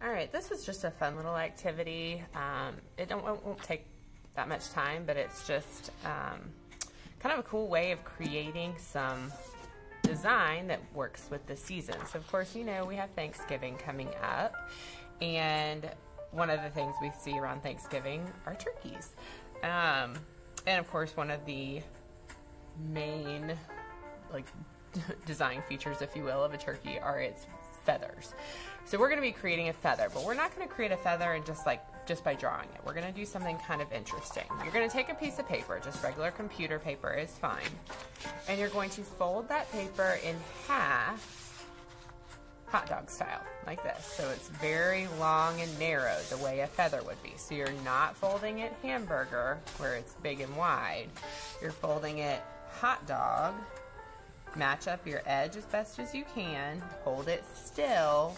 All right, this is just a fun little activity. It won't take that much time, but it's just kind of a cool way of creating some design that works with the season. So of course, you know, we have Thanksgiving coming up, and one of the things we see around Thanksgiving are turkeys. And of course, one of the main design features, if you will, of a turkey are its feathers. So we're going to be creating a feather, but we're not going to create a feather and just by drawing it. We're going to do something kind of interesting. You're going to take a piece of paper, just regular computer paper is fine, and you're going to fold that paper in half, hot dog style, like this. So it's very long and narrow, the way a feather would be. So you're not folding it hamburger, where it's big and wide. You're folding it hot dog. Match up your edge as best as you can. Hold it still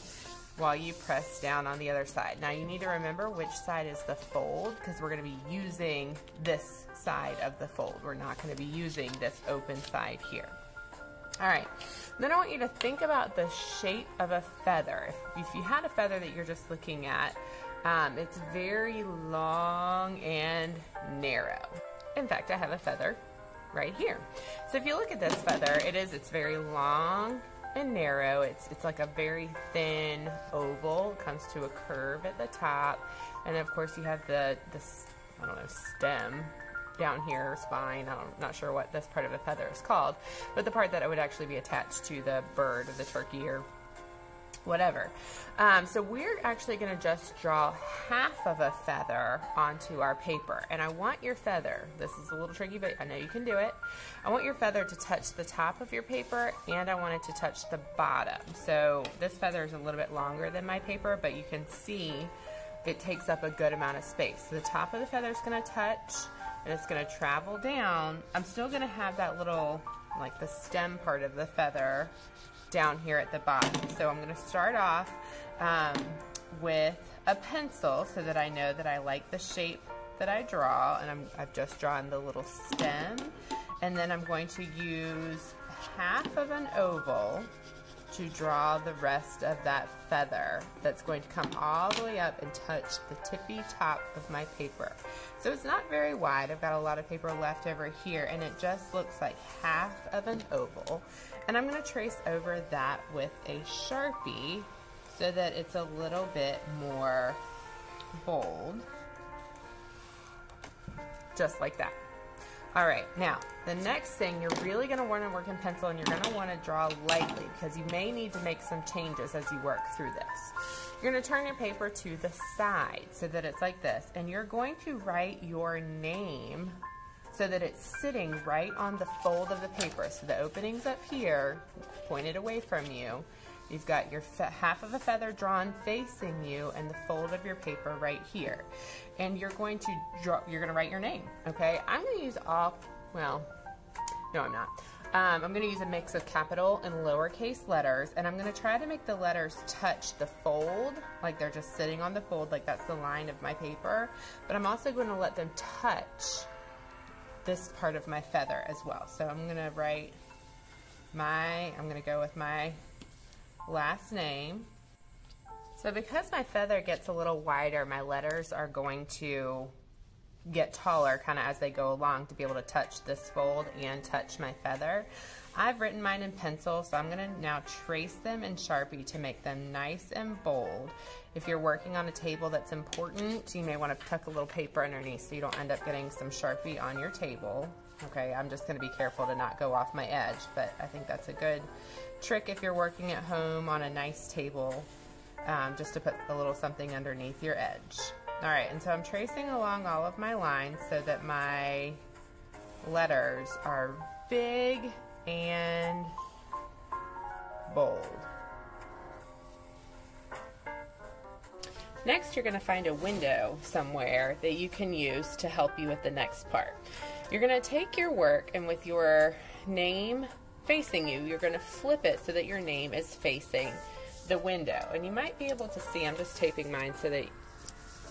while you press down on the other side. Now you need to remember which side is the fold, because we're going to be using this side of the fold. We're not going to be using this open side here. All right, then I want you to think about the shape of a feather. If you had a feather that you're just looking at, it's very long and narrow. In fact, I have a feather right here. So if you look at this feather, it's very long and narrow. It's like a very thin oval. It comes to a curve at the top, and of course you have the I don't know, stem down here, or spine. I'm not sure what this part of a feather is called, but the part that would actually be attached to the bird or the turkey or whatever. So we're actually going to just draw half of a feather onto our paper, and I want your feather, this is a little tricky, but I know you can do it. I want your feather to touch the top of your paper, and I want it to touch the bottom. So this feather is a little bit longer than my paper, but you can see it takes up a good amount of space. So the top of the feather is going to touch, and it's going to travel down. I'm still going to have that little, like the stem part of the feather down here at the bottom. So I'm going to start off with a pencil so that I know that I like the shape that I draw, and I've just drawn the little stem, and then I'm going to use half of an oval to draw the rest of that feather that's going to come all the way up and touch the tippy top of my paper. So it's not very wide. I've got a lot of paper left over here, and it just looks like half of an oval. And I'm going to trace over that with a Sharpie so that it's a little bit more bold, just like that. All right, now the next thing, you're really going to want to work in pencil, and you're going to want to draw lightly, because you may need to make some changes as you work through this. You're going to turn your paper to the side so that it's like this, and you're going to write your name so that it's sitting right on the fold of the paper. So the opening's up here, pointed away from you. You've got your half of a feather drawn facing you, and the fold of your paper right here. And you're going to write your name, okay? I'm going to use no, I'm not. I'm going to use a mix of capital and lowercase letters, and I'm going to try to make the letters touch the fold, like they're just sitting on the fold, like that's the line of my paper. But I'm also going to let them touch this part of my feather as well. So I'm going to write I'm going to go with my last name. So because my feather gets a little wider, my letters are going to get taller kind of as they go along to be able to touch this fold and touch my feather. I've written mine in pencil, so I'm going to now trace them in Sharpie to make them nice and bold. If you're working on a table that's important, you may want to tuck a little paper underneath so you don't end up getting some Sharpie on your table. Okay, I'm just going to be careful to not go off my edge, but I think that's a good trick if you're working at home on a nice table, just to put a little something underneath your edge. All right, and so I'm tracing along all of my lines so that my letters are big and bold. Next, you're going to find a window somewhere that you can use to help you with the next part. You're going to take your work, and with your name facing you, you're going to flip it so that your name is facing the window. And you might be able to see, I'm just taping mine so that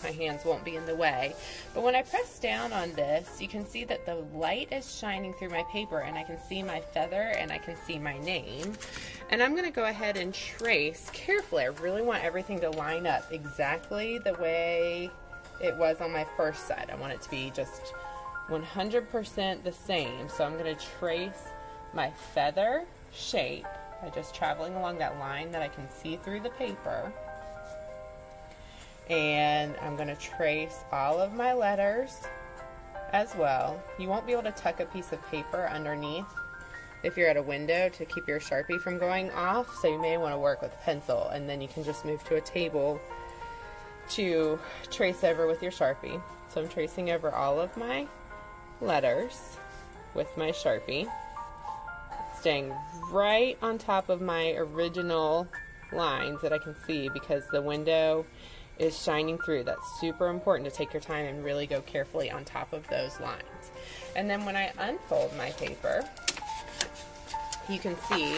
my hands won't be in the way. But when I press down on this, you can see that the light is shining through my paper, and I can see my feather and I can see my name. And I'm going to go ahead and trace carefully. I really want everything to line up exactly the way it was on my first side. I want it to be just 100% the same. So I'm going to trace my feather shape by just traveling along that line that I can see through the paper. And I'm going to trace all of my letters as well. You won't be able to tuck a piece of paper underneath if you're at a window to keep your Sharpie from going off, so you may want to work with a pencil, and then you can just move to a table to trace over with your Sharpie. So I'm tracing over all of my letters with my Sharpie, staying right on top of my original lines that I can see because the window is shining through. That's super important to take your time and really go carefully on top of those lines. And then when I unfold my paper, you can see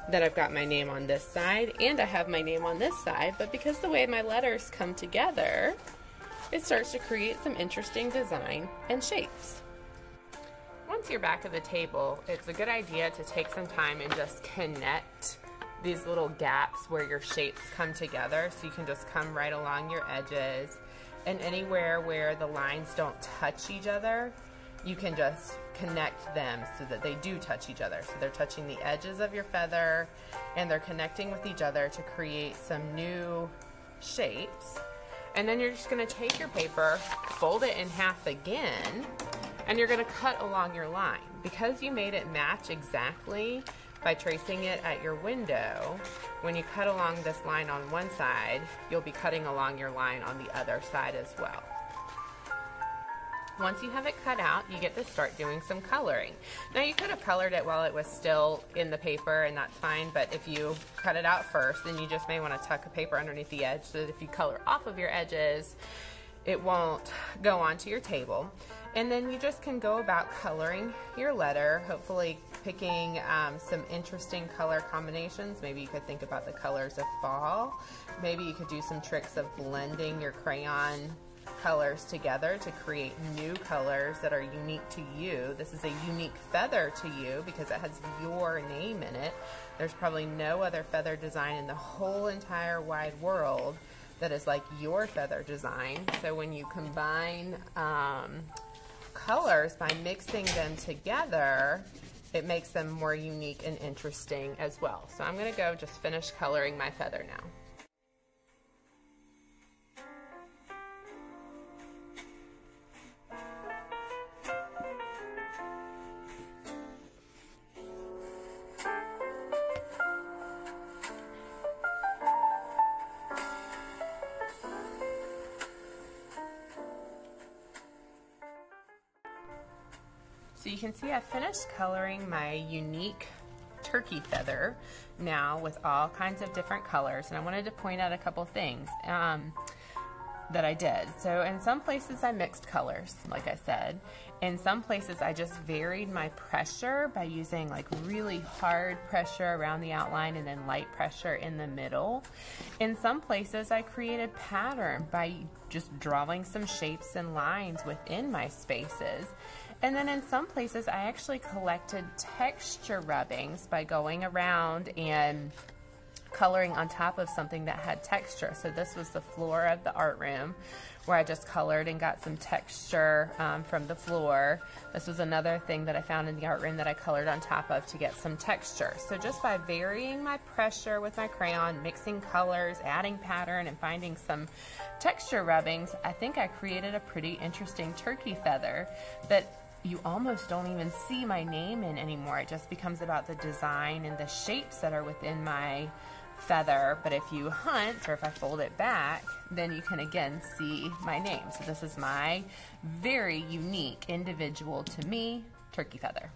that I've got my name on this side and I have my name on this side, but because the way my letters come together, it starts to create some interesting design and shapes. Once you're back at the table, it's a good idea to take some time and just connect these little gaps where your shapes come together, so you can just come right along your edges, and anywhere where the lines don't touch each other, you can just connect them so that they do touch each other. So they're touching the edges of your feather and they're connecting with each other to create some new shapes. And then you're just going to take your paper, fold it in half again, and you're going to cut along your line. Because you made it match exactly by tracing it at your window, when you cut along this line on one side, you'll be cutting along your line on the other side as well. Once you have it cut out, you get to start doing some coloring. Now you could have colored it while it was still in the paper, and that's fine, but if you cut it out first, then you just may want to tuck a paper underneath the edge so that if you color off of your edges, it won't go onto your table. And then you just can go about coloring your letter, hopefully picking some interesting color combinations. Maybe you could think about the colors of fall. Maybe you could do some tricks of blending your crayon colors together to create new colors that are unique to you. This is a unique feather to you because it has your name in it. There's probably no other feather design in the whole entire wide world that is like your feather design. So when you combine colors by mixing them together, it makes them more unique and interesting as well. So I'm going to go just finish coloring my feather now. So you can see I finished coloring my unique turkey feather now with all kinds of different colors, and I wanted to point out a couple things that I did. So in some places I mixed colors, like I said. In some places I just varied my pressure by using like really hard pressure around the outline and then light pressure in the middle. In some places I created pattern by just drawing some shapes and lines within my spaces. And then in some places I actually collected texture rubbings by going around and coloring on top of something that had texture. So this was the floor of the art room where I just colored and got some texture from the floor. This was another thing that I found in the art room that I colored on top of to get some texture. So just by varying my pressure with my crayon, mixing colors, adding pattern, and finding some texture rubbings, I think I created a pretty interesting turkey feather that you almost don't even see my name in anymore. It just becomes about the design and the shapes that are within my feather. But if you hunt, or if I fold it back, then you can again see my name. So this is my very unique, individual to me turkey feather.